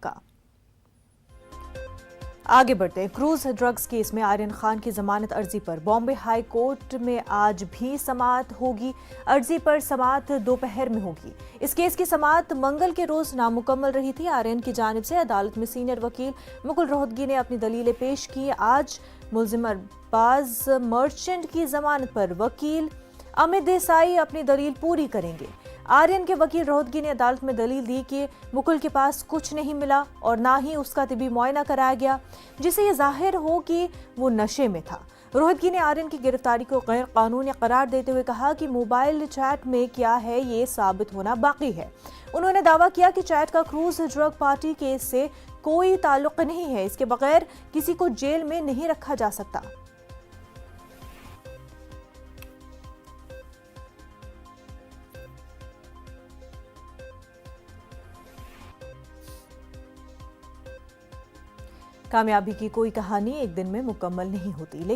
کا آگے بڑھتے ہیں۔ کروز ڈرگز کیس میں آرین خان کی ضمانت عرضی پر بامبے ہائی کورٹ میں آج بھی سماعت ہوگی۔ عرضی پر سماعت دوپہر میں ہوگی۔ اس کیس کی سماعت منگل کے روز نامکمل رہی تھی۔ آرین کی جانب سے عدالت میں سینئر وکیل مکل روہتگی نے اپنی دلیلیں پیش کی۔ آج ملزم ارباز مرچنٹ کی ضمانت پر وکیل امت دیسائی اپنی دلیل پوری کریں گے۔ آرین کے وکیل روہتگی نے عدالت میں دلیل دی کہ مکل کے پاس کچھ نہیں ملا اور نہ ہی اس کا طبی معائنہ کرایا گیا جس سے یہ ظاہر ہو کہ وہ نشے میں تھا۔ روہتگی نے آرین کی گرفتاری کو غیر قانونی قرار دیتے ہوئے کہا کہ موبائل چیٹ میں کیا ہے یہ ثابت ہونا باقی ہے۔ انہوں نے دعویٰ کیا کہ چیٹ کا کروز ڈرگ پارٹی کیس سے کوئی تعلق نہیں ہے، اس کے بغیر کسی کو جیل میں نہیں رکھا جا سکتا۔ کامیابی کی کوئی کہانی ایک دن میں مکمل نہیں ہوتی، لیکن